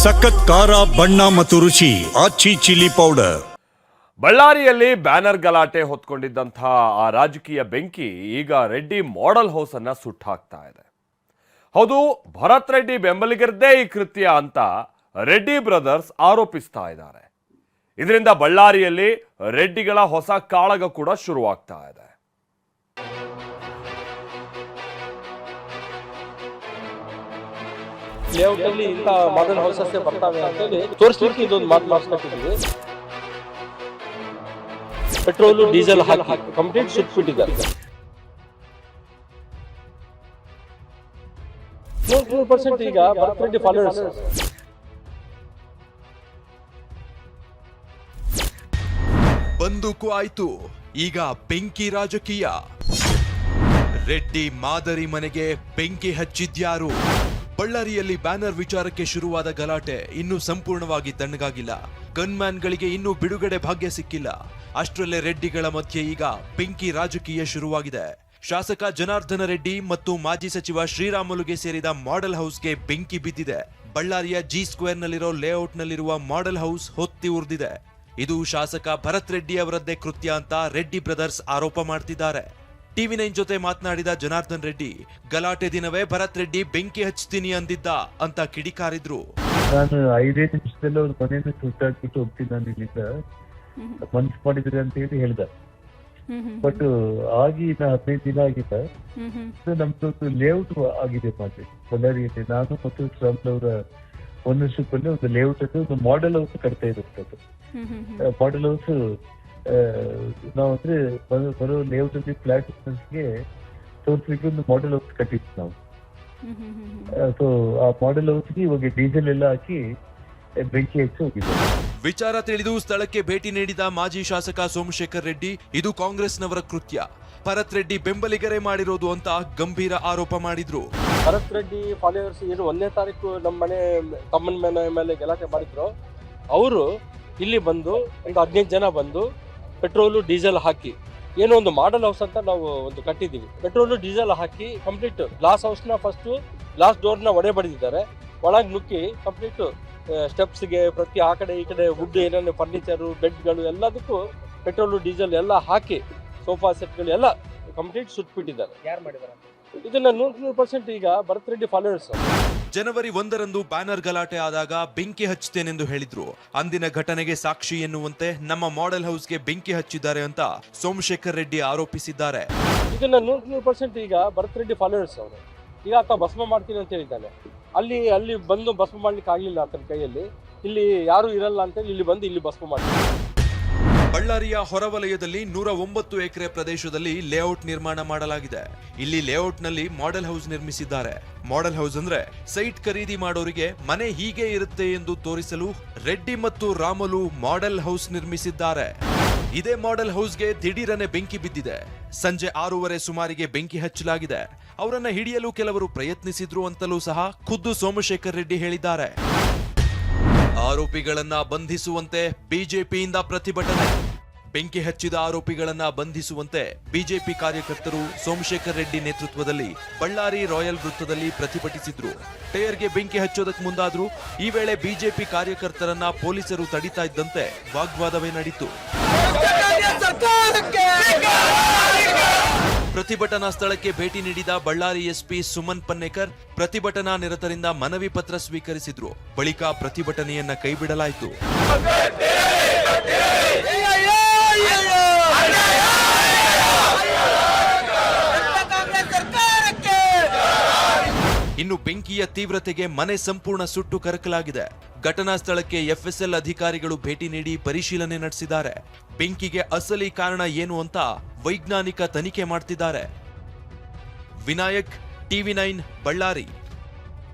ಸಖತ್ ಖಾರ ಬಣ್ಣ ಮತ್ತು ರುಚಿ ಆಚಿ ಚಿಲ್ಲಿ ಪೌಡರ್. ಬಳ್ಳಾರಿಯಲ್ಲಿ ಬ್ಯಾನರ್ ಗಲಾಟೆ ಹೊತ್ಕೊಂಡಿದ್ದಂತಹ ಆ ರಾಜಕೀಯ ಬೆಂಕಿ ಈಗ ರೆಡ್ಡಿ ಮಾಡೆಲ್ ಹೌಸ್ ಅನ್ನ ಸುಟ್ಟಾಕ್ತಾ ಇದೆ. ಹೌದು, ಭರತ್ ರೆಡ್ಡಿ ಬೆಂಬಲಿಗರದೇ ಈ ಕೃತ್ಯ ಅಂತ ರೆಡ್ಡಿ ಬ್ರದರ್ಸ್ ಆರೋಪಿಸ್ತಾ ಇದ್ದಾರೆ. ಇದರಿಂದ ಬಳ್ಳಾರಿಯಲ್ಲಿ ರೆಡ್ಡಿಗಳ ಹೊಸ ಕಾಳಗ ಕೂಡ ಶುರುವಾಗ್ತಾ ಇದೆ. ಲೇಔಟ್ ಅಲ್ಲಿ ಇಂತ ಮಾಡೆಲ್ ಹೌಸಸ್ ಬರ್ತಾವೆ ಅಂತ ಹೇಳಿ ತೋರಿಸ್ಲಿಕ್ಕೆ ಇದೊಂದು ಮಾತು ಮಾಡಿಸ್ಕೊಟ್ಟಿದ್ವಿ. ಪೆಟ್ರೋಲು ಡೀಸೆಲ್ ಹಾಕಿ ಕಂಪ್ಲೀಟ್ ಸುಟ್ಬಿಟ್ಟಿದ್ದಾರೆ. 100% ಈಗ ಭರತ್ ರೆಡ್ಡಿ ಫಾಲೋವರ್ಸ್. ಬಂದೂಕು ಆಯ್ತು, ಈಗ ಬೆಂಕಿ ರಾಜಕೀಯ. ರೆಡ್ಡಿ ಮಾದರಿ ಮನೆಗೆ ಬೆಂಕಿ ಹಚ್ಚಿದ್ಯಾರು? ಬಳ್ಳಾರಿಯಲ್ಲಿ ಬ್ಯಾನರ್ ವಿಚಾರಕ್ಕೆ ಶುರುವಾದ ಗಲಾಟೆ ಇನ್ನೂ ಸಂಪೂರ್ಣವಾಗಿ ತಣ್ಣಗಾಗಿಲ್ಲ. ಗನ್ಮ್ಯಾನ್ಗಳಿಗೆ ಇನ್ನೂ ಬಿಡುಗಡೆ ಭಾಗ್ಯ ಸಿಕ್ಕಿಲ್ಲ. ಅಷ್ಟರಲ್ಲೇ ರೆಡ್ಡಿಗಳ ಮಧ್ಯೆ ಈಗ ಬೆಂಕಿ ರಾಜಕೀಯ ಶುರುವಾಗಿದೆ. ಶಾಸಕ ಜನಾರ್ದನ ರೆಡ್ಡಿ ಮತ್ತು ಮಾಜಿ ಸಚಿವ ಶ್ರೀರಾಮುಲುಗೆ ಸೇರಿದ ಮಾಡೆಲ್ ಹೌಸ್ಗೆ ಬೆಂಕಿ ಬಿದ್ದಿದೆ. ಬಳ್ಳಾರಿಯ ಜಿ ಸ್ಕ್ವೇರ್ನಲ್ಲಿರೋ ಲೇಔಟ್ನಲ್ಲಿರುವ ಮಾಡೆಲ್ ಹೌಸ್ ಹೊತ್ತಿ ಉರಿದಿದೆ. ಇದು ಶಾಸಕ ಭರತ್ ರೆಡ್ಡಿ ಅವರದ್ದೇ ಕೃತ್ಯ ಅಂತ ರೆಡ್ಡಿ ಬ್ರದರ್ಸ್ ಆರೋಪ ಮಾಡ್ತಿದ್ದಾರೆ. ಟಿವಿ9 ಜೊತೆ ಮಾತನಾಡಿದ ಜನಾರ್ದನ್ ರೆಡ್ಡಿ, ಗಲಾಟೆ ದಿನವೇ ಭರತ್ ರೆಡ್ಡಿ ಬೆಂಕಿ ಹಚ್ತೀನಿ ಅಂದಿದ್ದ ಅಂತ ಕಿಡಿಕಾರಿದ್ರು. ನಾನು 5 ನಿಮಿಷದಲ್ಲಿ ಅವ್ರ ಮನೆಯನ್ನು ಸುಟ್ಟಾಕ್ಬಿಟ್ಟು ಹೋಗ್ತೀನಿ, ನಾನು ಇಲ್ಲಿಂದ ಮನ್ಸು ಮಾಡಿದ್ರಿ ಅಂತ ಹೇಳಿ ಹೇಳ್ದ. ಬಟ್ ಆಗಿ 15 ದಿನ ಆಗಿಲ್ಲ. ನಮ್ದು ಲೇಔಟ್ ಆಗಿದೆ ಮಾತ್ರ ಬಳ್ಳಾರಿಯಲ್ಲಿ. ನಾನು ಮತ್ತು ಟ್ರಂಪ್ ಅವರ ಓನರ್ಶಿಪ್ ಅಲ್ಲಿ ಒಂದು ಲೇಔಟ್ ಅಲ್ಲಿ ಒಂದು ಮಾಡೆಲ್ ಹೌಸ್ ಕಟ್ತಾ ಇರುತ್ತೆ. ಮಾಡೆಲ್ ಹೌಸ್ ನಾವಂದ್ರೆ ಬರೋ ಲೇಔಟ್ ಅಲ್ಲಿ ಫ್ಲಾಟ್ ಗೆ ತೋರಿಸ್ಲಿಕ್ಕೆ ಒಂದು ಮಾಡೆಲ್ ಹೌಸ್ ಕಟ್ಟಿದ್ವಿ ನಾವು. ಸೊ ಆ ಮಾಡೆಲ್ ಹೌಸ್ಗೆ ಇವಾಗ ಡೀಸೆಲ್ ಎಲ್ಲ ಹಾಕಿ ಬೆಂಕಿ ಹಚ್ಚಿ ಹೋಗಿದೆ. ವಿಚಾರ ತಿಳಿದು ಸ್ಥಳಕ್ಕೆ ಭೇಟಿ ನೀಡಿದ ಮಾಜಿ ಶಾಸಕ ಸೋಮಶೇಖರ್ ರೆಡ್ಡಿ, ಇದು ಕಾಂಗ್ರೆಸ್ನವರ ಕೃತ್ಯ, ಭರತ್ ರೆಡ್ಡಿ ಬೆಂಬಲಿಗರೇ ಮಾಡಿರೋದು ಅಂತ ಗಂಭೀರ ಆರೋಪ ಮಾಡಿದ್ರು. ಭರತ್ ರೆಡ್ಡಿ ಫಾಲೋವರ್ಸ್ ಏನು 1ನೇ ತಾರೀಕು ನಮ್ಮ ಮನೆ ತಮ್ಮನ ಮೇಲೆ ಗಲಾಟೆ ಮಾಡಿದ್ರು. ಅವರು ಇಲ್ಲಿ ಬಂದು ಒಂದು 15 ಜನ ಬಂದು ಪೆಟ್ರೋಲು ಡೀಸೆಲ್ ಹಾಕಿ ಏನೋ ಒಂದು ಮಾಡೆಲ್ ಹೌಸ್ ಅಂತ ನಾವು ಒಂದು ಕಟ್ಟಿದ್ದೀವಿ. ಪೆಟ್ರೋಲು ಡೀಸೆಲ್ ಹಾಕಿ ಕಂಪ್ಲೀಟ್ ಗ್ಲಾಸ್ ಹೌಸ್ನ ಫಸ್ಟು ಗ್ಲಾಸ್ ಡೋರ್ನ ಒಡೆ ಬಡಿದಿದ್ದಾರೆ. ಒಳಗೆ ನುಗ್ಗಿ ಕಂಪ್ಲೀಟ್ ಸ್ಟೆಪ್ಸ್ಗೆ ಪ್ರತಿ ಆ ಕಡೆ ಈ ಕಡೆ ವುಡ್ ಏನೇನು ಫರ್ನಿಚರು ಬೆಡ್ಗಳು ಎಲ್ಲದಕ್ಕೂ ಪೆಟ್ರೋಲು ಡೀಸೆಲ್ ಎಲ್ಲ ಹಾಕಿ ಸೋಫಾ ಸೆಟ್ಗಳು ಎಲ್ಲ ಕಂಪ್ಲೀಟ್ ಸುಟ್ಬಿಟ್ಟಿದ್ದಾರೆ. ಯಾರು ಮಾಡಿದ್ದಾರೆ ಇದನ್ನ? 100% ಈಗ ಭರತ್ ರೆಡ್ಡಿ ಫಾಲೋವರ್ಸ್. ಜನವರಿ 1ರಂದು ಬ್ಯಾನರ್ ಗಲಾಟೆ ಆದಾಗ ಬೆಂಕಿ ಹಚ್ಚುತ್ತೇನೆಂದು ಹೇಳಿದ್ರು. ಅಂದಿನ ಘಟನೆಗೆ ಸಾಕ್ಷಿ ಎನ್ನುವಂತೆ ನಮ್ಮ ಮಾಡೆಲ್ ಹೌಸ್ಗೆ ಬೆಂಕಿ ಹಚ್ಚಿದ್ದಾರೆ ಅಂತ ಸೋಮಶೇಖರ್ ರೆಡ್ಡಿ ಆರೋಪಿಸಿದ್ದಾರೆ. ಇದನ್ನ 100% ಈಗ ಭರತ್ ರೆಡ್ಡಿ ಫಾಲೋವರ್ಸ್ ಅವರು. ಈಗ ಆತ ಭಸ್ಮ ಮಾಡ್ತೀನಿ ಅಂತ ಹೇಳಿದ್ದಾನೆ. ಅಲ್ಲಿ ಬಂದು ಭಸ್ಮ ಮಾಡ್ಲಿಕ್ಕೆ ಆಗ್ಲಿಲ್ಲ ಆತನ ಕೈಯಲ್ಲಿ. ಇಲ್ಲಿ ಯಾರು ಇರಲ್ಲ ಅಂತ ಇಲ್ಲಿ ಬಂದು ಇಲ್ಲಿ ಭಸ್ಮ ಮಾಡ್ತಾರೆ. ಬಳ್ಳಾರಿಯ ಹೊರವಲಯದಲ್ಲಿ 109 ಎಕರೆ ಪ್ರದೇಶದಲ್ಲಿ ಲೇಔಟ್ ನಿರ್ಮಾಣ ಮಾಡಲಾಗಿದೆ. ಇಲ್ಲಿ ಲೇಔಟ್ನಲ್ಲಿ ಮಾಡೆಲ್ ಹೌಸ್ ನಿರ್ಮಿಸಿದ್ದಾರೆ. ಮಾಡೆಲ್ ಹೌಸ್ ಅಂದ್ರೆ ಸೈಟ್ ಖರೀದಿ ಮಾಡೋರಿಗೆ ಮನೆ ಹೀಗೆ ಇರುತ್ತೆ ಎಂದು ತೋರಿಸಲು ರೆಡ್ಡಿ ಮತ್ತು ರಾಮುಲು ಮಾಡೆಲ್ ಹೌಸ್ ನಿರ್ಮಿಸಿದ್ದಾರೆ. ಇದೇ ಮಾಡೆಲ್ ಹೌಸ್ಗೆ ದಿಢೀರನೆ ಬೆಂಕಿ ಬಿದ್ದಿದೆ. ಸಂಜೆ 6:30 ಸುಮಾರಿಗೆ ಬೆಂಕಿ ಹಚ್ಚಲಾಗಿದೆ. ಅವರನ್ನ ಹಿಡಿಯಲು ಕೆಲವರು ಪ್ರಯತ್ನಿಸಿದ್ರು ಅಂತಲೂ ಸಹ ಖುದ್ದು ಸೋಮಶೇಖರ್ ರೆಡ್ಡಿ ಹೇಳಿದ್ದಾರೆ. ಆರೋಪಿಗಳನ್ನ ಬಂಧಿಸುವಂತೆ ಬಿಜೆಪಿಯಿಂದ ಪ್ರತಿಭಟನೆ. ಬೆಂಕಿ ಹಚ್ಚಿದ ಆರೋಪಿಗಳನ್ನ ಬಂಧಿಸುವಂತೆ ಬಿಜೆಪಿ ಕಾರ್ಯಕರ್ತರು ಸೋಮಶೇಖರ್ ರೆಡ್ಡಿ ನೇತೃತ್ವದಲ್ಲಿ ಬಳ್ಳಾರಿ ರಾಯಲ್ ವೃತ್ತದಲ್ಲಿ ಪ್ರತಿಭಟಿಸಿದ್ರು. ಟೈರ್ಗೆ ಬೆಂಕಿ ಹಚ್ಚೋದಕ್ಕೆ ಮುಂದಾದ್ರು. ಈ ವೇಳೆ ಬಿಜೆಪಿ ಕಾರ್ಯಕರ್ತರನ್ನ ಪೊಲೀಸರು ತಡಿತಾ ಇದ್ದಂತೆ ವಾಗ್ವಾದವೇ ನಡೆಯಿತು. ಪ್ರತಿಭಟನಾ ಸ್ಥಳಕ್ಕೆ ಭೇಟಿ ನೀಡಿದ ಬಳ್ಳಾರಿ ಎಸ್ಪಿ ಸುಮನ್ ಪನ್ನೇಕರ್ ಪ್ರತಿಭಟನಾ ನಿರತರಿಂದ ಮನವಿ ಪತ್ರ ಸ್ವೀಕರಿಸಿದ್ರು. ಬಳಿಕ ಪ್ರತಿಭಟನೆಯನ್ನ ಕೈಬಿಡಲಾಯಿತು. ಇನ್ನು ಬೆಂಕಿಯ ತೀವ್ರತೆಗೆ ಮನೆ ಸಂಪೂರ್ಣ ಸುಟ್ಟು ಕರಕಲಾಗಿದೆ. ಘಟನಾ ಸ್ಥಳಕ್ಕೆ ಎಫ್ಎಸ್ಎಲ್ ಅಧಿಕಾರಿಗಳು ಭೇಟಿ ನೀಡಿ ಪರಿಶೀಲನೆ ನಡೆಸಿದ್ದಾರೆ. ಬೆಂಕಿಗೆ ಅಸಲಿ ಕಾರಣ ಏನು ಅಂತ ವೈಜ್ಞಾನಿಕ ತನಿಖೆ ಮಾಡ್ತಿದ್ದಾರೆ. ವಿನಾಯಕ್, ಟಿವಿ9 ಬಳ್ಳಾರಿ.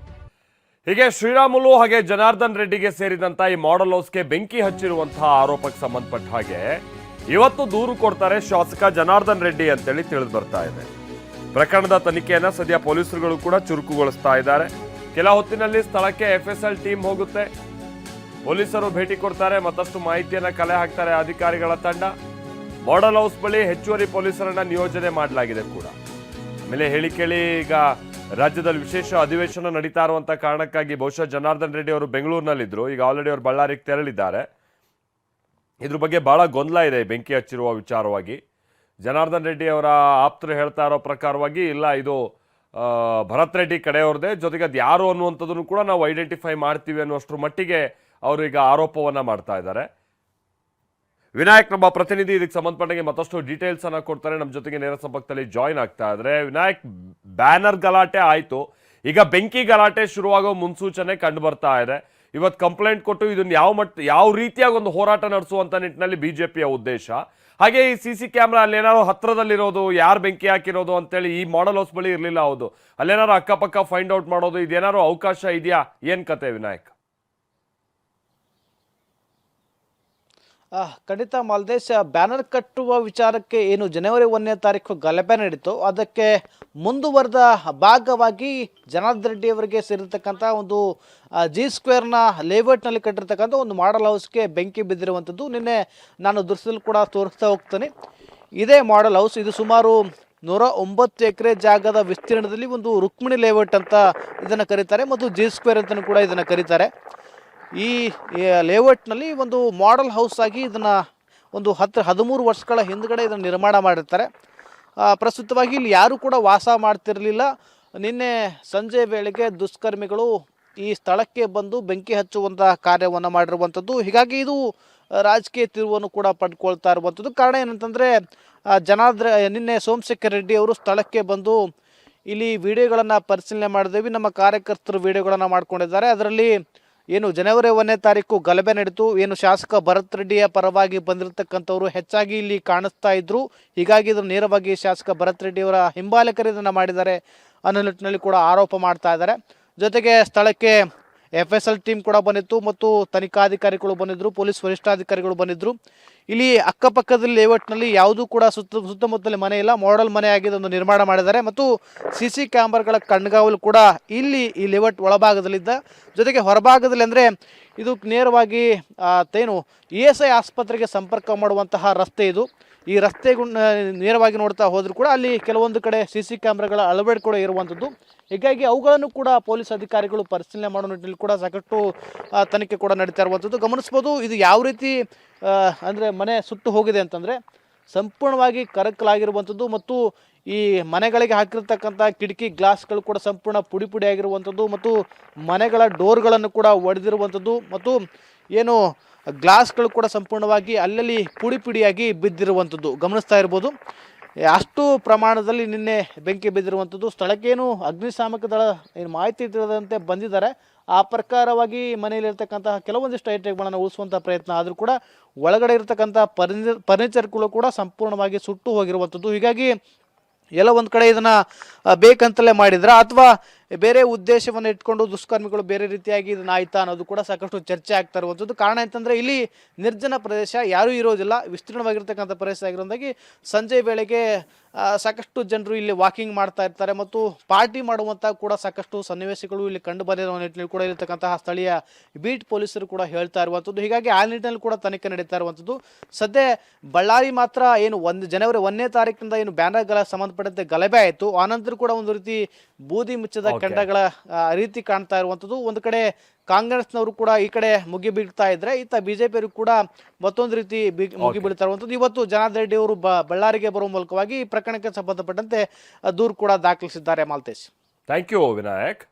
ಹೀಗೆ ಶ್ರೀರಾಮುಲು ಹಾಗೆ ಜನಾರ್ದನ್ ರೆಡ್ಡಿಗೆ ಸೇರಿದಂತ ಈ ಮಾಡೆಲ್ ಹೌಸ್ಗೆ ಬೆಂಕಿ ಹಚ್ಚಿರುವಂತಹ ಆರೋಪಕ್ಕೆ ಸಂಬಂಧಪಟ್ಟ ಹಾಗೆ ಇವತ್ತು ದೂರು ಕೊಡ್ತಾರೆ ಶಾಸಕ ಜನಾರ್ದನ್ ರೆಡ್ಡಿ ಅಂತೇಳಿ ತಿಳಿದು ಬರ್ತಾ ಇದೆ. ಪ್ರಕರಣದ ತನಿಖೆಯನ್ನ ಸದ್ಯ ಪೊಲೀಸರುಗಳು ಕೂಡ ಚುರುಕುಗೊಳಿಸ್ತಾ ಇದ್ದಾರೆ. ಕೆಲ ಹೊತ್ತಿನಲ್ಲಿ ಸ್ಥಳಕ್ಕೆ ಎಫ್ಎಸ್ಎಲ್ ಟೀಮ್ ಹೋಗುತ್ತೆ. ಪೊಲೀಸರು ಭೇಟಿ ಕೊಡ್ತಾರೆ. ಮತ್ತಷ್ಟು ಮಾಹಿತಿಯನ್ನ ಕಲೆ ಹಾಕ್ತಾರೆ ಅಧಿಕಾರಿಗಳ ತಂಡ. ಮಾಡೆಲ್ ಹೌಸ್ ಬಳಿ ಹೆಚ್ಚುವರಿ ಪೊಲೀಸರನ್ನ ನಿಯೋಜನೆ ಮಾಡಲಾಗಿದೆ ಕೂಡ. ಆಮೇಲೆ ಹೇಳಿ ಕೇಳಿ ಈಗ ರಾಜ್ಯದಲ್ಲಿ ವಿಶೇಷ ಅಧಿವೇಶನ ನಡೀತಾ ಇರುವಂತ ಕಾರಣಕ್ಕಾಗಿ ಬಹುಶಃ ಜನಾರ್ದನ್ ರೆಡ್ಡಿ ಅವರು ಬೆಂಗಳೂರಿನಲ್ಲಿದ್ರು. ಈಗ ಆಲ್ರೆಡಿ ಅವರು ಬಳ್ಳಾರಿಗೆ ತೆರಳಿದ್ದಾರೆ. ಇದ್ರ ಬಗ್ಗೆ ಬಹಳ ಗೊಂದಲ ಇದೆ ಬೆಂಕಿ ಹಚ್ಚಿರುವ ವಿಚಾರವಾಗಿ. ಜನಾರ್ದನ್ ರೆಡ್ಡಿ ಅವರ ಆಪ್ತರು ಹೇಳ್ತಾ ಇರೋ ಪ್ರಕಾರವಾಗಿ ಇಲ್ಲ, ಇದು ಭರತ್ ರೆಡ್ಡಿ ಕಡೆಯವ್ರದೇ, ಜೊತೆಗೆ ಅದು ಯಾರು ಅನ್ನುವಂಥದ್ದನ್ನು ಕೂಡ ನಾವು ಐಡೆಂಟಿಫೈ ಮಾಡ್ತೀವಿ ಅನ್ನುವಷ್ಟರ ಮಟ್ಟಿಗೆ ಅವರು ಈಗ ಆರೋಪವನ್ನ ಮಾಡ್ತಾ ಇದ್ದಾರೆ. ವಿನಾಯಕ್ ನಮ್ಮ ಪ್ರತಿನಿಧಿ ಇದಕ್ಕೆ ಸಂಬಂಧಪಟ್ಟಂಗೆ ಮತ್ತಷ್ಟು ಡೀಟೇಲ್ಸ್ ಅನ್ನ ಕೊಡ್ತಾರೆ. ನಮ್ಮ ಜೊತೆಗೆ ನೇರ ಸಂಪರ್ಕದಲ್ಲಿ ಜಾಯಿನ್ ಆಗ್ತಾ ಇದ್ರೆ. ವಿನಾಯಕ್, ಬ್ಯಾನರ್ ಗಲಾಟೆ ಆಯ್ತು, ಈಗ ಬೆಂಕಿ ಗಲಾಟೆ ಶುರುವಾಗೋ ಮುನ್ಸೂಚನೆ ಕಂಡು ಬರ್ತಾ ಇದೆ. ಇವತ್ತು ಕಂಪ್ಲೇಂಟ್ ಕೊಟ್ಟು ಇದನ್ನ ಯಾವ ರೀತಿಯಾಗಿ ಒಂದು ಹೋರಾಟ ನಡೆಸುವಂತ ನಿಟ್ಟಿನಲ್ಲಿ ಬಿಜೆಪಿಯ ಉದ್ದೇಶ. ಹಾಗೆ ಈ ಸಿ ಕ್ಯಾಮ್ರಾ ಅಲ್ಲಿ ಏನಾದ್ರು ಹತ್ರದಲ್ಲಿರೋದು, ಯಾರು ಬೆಂಕಿ ಹಾಕಿರೋದು ಅಂತೇಳಿ ಈ ಮಾಡೆಲ್ ಹೌಸ್ ಬಳಿ ಇರಲಿಲ್ಲ. ಹೌದು, ಅಲ್ಲೇನಾದ್ರು ಅಕ್ಕಪಕ್ಕ ಫೈಂಡ್ ಔಟ್ ಮಾಡೋದು, ಇದೇನಾದ್ರು ಅವಕಾಶ ಇದೆಯಾ? ಏನ್ ಕತೆ ವಿನಾಯಕ್? ಖಂಡಿತ ಮಾಲ್ದೇಶ್, ಬ್ಯಾನರ್ ಕಟ್ಟುವ ವಿಚಾರಕ್ಕೆ ಏನು ಜನವರಿ 1ನೇ ತಾರೀಕು ಗಲಭೆ ನಡೀತು, ಅದಕ್ಕೆ ಮುಂದುವರೆದ ಭಾಗವಾಗಿ ಜನಾರ್ದನ್ ರೆಡ್ಡಿ ಅವರಿಗೆ ಸೇರಿರ್ತಕ್ಕಂಥ ಒಂದು G2ನ ಲೇಔಟ್ನಲ್ಲಿ ಕಟ್ಟಿರ್ತಕ್ಕಂಥ ಒಂದು ಮಾಡೆಲ್ ಹೌಸ್ಗೆ ಬೆಂಕಿ ಬಿದ್ದಿರುವಂಥದ್ದು ನಿನ್ನೆ ನಾನು ದೃಶ್ಯದಲ್ಲಿ ಕೂಡ ತೋರಿಸ್ತಾ ಹೋಗ್ತೇನೆ. ಇದೇ ಮಾಡೆಲ್ ಹೌಸ್, ಇದು ಸುಮಾರು 109 ಎಕರೆ ಜಾಗದ ವಿಸ್ತೀರ್ಣದಲ್ಲಿ ಒಂದು ರುಕ್ಮಿಣಿ ಲೇಔಟ್ ಅಂತ ಇದನ್ನು ಕರೀತಾರೆ ಮತ್ತು G2 ಅಂತಲೂ ಕೂಡ ಇದನ್ನು ಕರೀತಾರೆ. ಈ ಲೇಔಟ್ನಲ್ಲಿ ಒಂದು ಮಾಡೆಲ್ ಹೌಸ್ ಆಗಿ ಇದನ್ನು ಒಂದು 13 ವರ್ಷಗಳ ಹಿಂದ್ಗಡೆ ಇದನ್ನು ನಿರ್ಮಾಣ ಮಾಡಿರ್ತಾರೆ. ಪ್ರಸ್ತುತವಾಗಿ ಇಲ್ಲಿ ಯಾರೂ ಕೂಡ ವಾಸ ಮಾಡ್ತಿರಲಿಲ್ಲ. ನಿನ್ನೆ ಸಂಜೆ ವೇಳೆಗೆ ದುಷ್ಕರ್ಮಿಗಳು ಈ ಸ್ಥಳಕ್ಕೆ ಬಂದು ಬೆಂಕಿ ಹಚ್ಚುವಂಥ ಕಾರ್ಯವನ್ನು ಮಾಡಿರುವಂಥದ್ದು. ಹೀಗಾಗಿ ಇದು ರಾಜಕೀಯ ತಿರುವನ್ನು ಕೂಡ ಪಡ್ಕೊಳ್ತಾ ಇರುವಂಥದ್ದು. ಕಾರಣ ಏನಂತಂದರೆ ನಿನ್ನೆ ಸೋಮಶೇಖರ್ ರೆಡ್ಡಿ ಅವರು ಸ್ಥಳಕ್ಕೆ ಬಂದು ಇಲ್ಲಿ ವಿಡಿಯೋಗಳನ್ನು ಪರಿಶೀಲನೆ ಮಾಡಿದೇವಿ, ನಮ್ಮ ಕಾರ್ಯಕರ್ತರು ವಿಡಿಯೋಗಳನ್ನು ಮಾಡ್ಕೊಂಡಿದ್ದಾರೆ. ಅದರಲ್ಲಿ ಏನು ಜನವರಿ 1ನೇ ತಾರೀಕು ಗಲಭೆ ನಡೆಯಿತು, ಏನು ಶಾಸಕ ಭರತ್ ರೆಡ್ಡಿಯ ಪರವಾಗಿ ಬಂದಿರತಕ್ಕಂಥವ್ರು ಹೆಚ್ಚಾಗಿ ಇಲ್ಲಿ ಕಾಣಿಸ್ತಾ ಇದ್ರು. ಹೀಗಾಗಿ ಇದನ್ನು ನೇರವಾಗಿ ಶಾಸಕ ಭರತ್ ರೆಡ್ಡಿಯವರ ಹಿಂಬಾಲಕರು ಇದನ್ನು ಮಾಡಿದ್ದಾರೆ ಅನ್ನೋ ನಿಟ್ಟಿನಲ್ಲಿ ಕೂಡ ಆರೋಪ ಮಾಡ್ತಾ ಇದ್ದಾರೆ. ಜೊತೆಗೆ ಸ್ಥಳಕ್ಕೆ FSL ಟೀಮ್ ಕೂಡ ಬಂದಿತ್ತು ಮತ್ತು ತನಿಖಾಧಿಕಾರಿಗಳು ಬಂದಿದ್ದರು, ಪೊಲೀಸ್ ವರಿಷ್ಠಾಧಿಕಾರಿಗಳು ಬಂದಿದ್ದರು. ಇಲ್ಲಿ ಅಕ್ಕಪಕ್ಕದಲ್ಲಿ ಲೇಔಟ್ನಲ್ಲಿ ಯಾವುದೂ ಕೂಡ ಸುತ್ತಮುತ್ತಲ ಮನೆ ಇಲ್ಲ, ಮಾಡೆಲ್ ಮನೆ ಆಗಿ ಒಂದು ನಿರ್ಮಾಣ ಮಾಡಿದ್ದಾರೆ ಮತ್ತು CC ಕ್ಯಾಮರಾಗಳ ಕಣ್ಗಾವಲು ಕೂಡ ಇಲ್ಲಿ ಈ ಲೇಔಟ್ ಒಳಭಾಗದಲ್ಲಿದ್ದ. ಜೊತೆಗೆ ಹೊರಭಾಗದಲ್ಲಿ ಅಂದರೆ ಇದು ನೇರವಾಗಿ ESI ಆಸ್ಪತ್ರೆಗೆ ಸಂಪರ್ಕ ಮಾಡುವಂತಹ ರಸ್ತೆ ಇದು. ಈ ರಸ್ತೆಗೂ ನೇರವಾಗಿ ನೋಡ್ತಾ ಹೋದರೂ ಕೂಡ ಅಲ್ಲಿ ಕೆಲವೊಂದು ಕಡೆ CC ಕ್ಯಾಮ್ರಾಗಳ ಅಳವಡಿಕೆ ಕೂಡ ಇರುವಂಥದ್ದು. ಹೀಗಾಗಿ ಅವುಗಳನ್ನು ಕೂಡ ಪೊಲೀಸ್ ಅಧಿಕಾರಿಗಳು ಪರಿಶೀಲನೆ ಮಾಡೋ ನಿಟ್ಟಿನಲ್ಲಿ ಕೂಡ ಸಾಕಷ್ಟು ತನಿಖೆ ಕೂಡ ನಡೀತಾ ಇರುವಂಥದ್ದು ಗಮನಿಸ್ಬೋದು. ಇದು ಯಾವ ರೀತಿ ಅಂದರೆ ಮನೆ ಸುಟ್ಟು ಹೋಗಿದೆ ಅಂತಂದರೆ ಸಂಪೂರ್ಣವಾಗಿ ಕರಕಲಾಗಿರುವಂಥದ್ದು ಮತ್ತು ಈ ಮನೆಗಳಿಗೆ ಹಾಕಿರ್ತಕ್ಕಂಥ ಕಿಟಕಿ ಗ್ಲಾಸ್ಗಳು ಕೂಡ ಸಂಪೂರ್ಣ ಪುಡಿ ಪುಡಿ ಆಗಿರುವಂಥದ್ದು ಮತ್ತು ಮನೆಗಳ ಡೋರ್ಗಳನ್ನು ಕೂಡ ಒಡೆದಿರುವಂಥದ್ದು ಮತ್ತು ಏನು ಗ್ಲಾಸ್ಗಳು ಕೂಡ ಸಂಪೂರ್ಣವಾಗಿ ಅಲ್ಲಲ್ಲಿ ಪುಡಿ ಪುಡಿಯಾಗಿ ಬಿದ್ದಿರುವಂಥದ್ದು ಗಮನಿಸ್ತಾ ಇರ್ಬೋದು. ಅಷ್ಟು ಪ್ರಮಾಣದಲ್ಲಿ ನಿನ್ನೆ ಬೆಂಕಿ ಬಿದ್ದಿರುವಂಥದ್ದು. ಸ್ಥಳಕ್ಕೇನು ಅಗ್ನಿಶಾಮಕ ದಳ ಏನು ಮಾಹಿತಿ ತಿಳಿದಂತೆ ಬಂದಿದ್ದಾರೆ. ಆ ಪ್ರಕಾರವಾಗಿ ಮನೆಯಲ್ಲಿರ್ತಕ್ಕಂತಹ ಕೆಲವೊಂದಿಷ್ಟು ಐಟಮ್ಗಳನ್ನು ಉಳಿಸುವಂಥ ಪ್ರಯತ್ನ ಆದರೂ ಕೂಡ ಒಳಗಡೆ ಇರತಕ್ಕಂಥ ಫರ್ನಿಚರ್ಗಳು ಕೂಡ ಸಂಪೂರ್ಣವಾಗಿ ಸುಟ್ಟು ಹೋಗಿರುವಂಥದ್ದು. ಹೀಗಾಗಿ ಎಲ್ಲ ಒಂದು ಕಡೆ ಇದನ್ನು ಬೇಕಂತಲೇ ಮಾಡಿದ್ರೆ ಅಥವಾ ಬೇರೆ ಉದ್ದೇಶವನ್ನು ಇಟ್ಕೊಂಡು ದುಷ್ಕರ್ಮಿಗಳು ಬೇರೆ ರೀತಿಯಾಗಿ ಇದನ್ನ ಆಯ್ತಾ ಅನ್ನೋದು ಕೂಡ ಸಾಕಷ್ಟು ಚರ್ಚೆ ಆಗ್ತಾ ಇರುವಂಥದ್ದು. ಕಾರಣ ಅಂತಂದರೆ ಇಲ್ಲಿ ನಿರ್ಜನ ಪ್ರದೇಶ, ಯಾರೂ ಇರೋದಿಲ್ಲ, ವಿಸ್ತೀರ್ಣವಾಗಿರ್ತಕ್ಕಂಥ ಪ್ರದೇಶ ಆಗಿರೋದಾಗಿ ಸಂಜೆ ವೇಳೆಗೆ ಸಾಕಷ್ಟು ಜನರು ಇಲ್ಲಿ ವಾಕಿಂಗ್ ಮಾಡ್ತಾ ಇರ್ತಾರೆ ಮತ್ತು ಪಾರ್ಟಿ ಮಾಡುವಂಥ ಕೂಡ ಸಾಕಷ್ಟು ಸನ್ನಿವೇಶಗಳು ಇಲ್ಲಿ ಕಂಡು ಬಂದಿರೋ ನಿಟ್ಟಿನಲ್ಲಿ ಕೂಡ ಇರತಕ್ಕಂತಹ ಸ್ಥಳೀಯ ಬೀಟ್ ಪೊಲೀಸರು ಕೂಡ ಹೇಳ್ತಾ ಇರುವಂಥದ್ದು. ಹೀಗಾಗಿ ಆ ನಿಟ್ಟಿನಲ್ಲಿ ಕೂಡ ತನಿಖೆ ನಡೀತಾ ಇರುವಂಥದ್ದು. ಸದ್ಯ ಬಳ್ಳಾರಿ ಮಾತ್ರ ಏನು ಜನವರಿ 1ನೇ ತಾರೀಕಿನಿಂದ ಏನು ಬ್ಯಾನರ್ಗಳ ಸಂಬಂಧಪಟ್ಟಂತೆ ಗಲಭೆ ಆಯಿತು, ಆನಂತರ ಕೂಡ ಒಂದು ರೀತಿ ಬೂದಿ ಮುಚ್ಚದ ಕೆಂಡಗಳ ರೀತಿ ಕಾಣ್ತಾ ಇರುವಂಥದ್ದು. ಒಂದು ಕಡೆ ಕಾಂಗ್ರೆಸ್ನವರು ಕೂಡ ಈ ಕಡೆ ಮುಗಿ ಬೀಳ್ತಾ ಇದ್ರೆ, ಇತ್ತ ಬಿಜೆಪಿಯವರು ಕೂಡ ಮತ್ತೊಂದು ರೀತಿ ಮುಗಿ ಬೀಳ್ತಾ ಇರುವಂಥದ್ದು. ಇವತ್ತು ಜನಾರ್ದನ್ ರೆಡ್ಡಿ ಅವರು ಬಳ್ಳಾರಿಗೆ ಬರುವ ಮೂಲಕವಾಗಿ ಈ ಪ್ರಕರಣಕ್ಕೆ ಸಂಬಂಧಪಟ್ಟಂತೆ ದೂರು ಕೂಡ ದಾಖಲಿಸಿದ್ದಾರೆ. Maltesh, thank you Vinayak.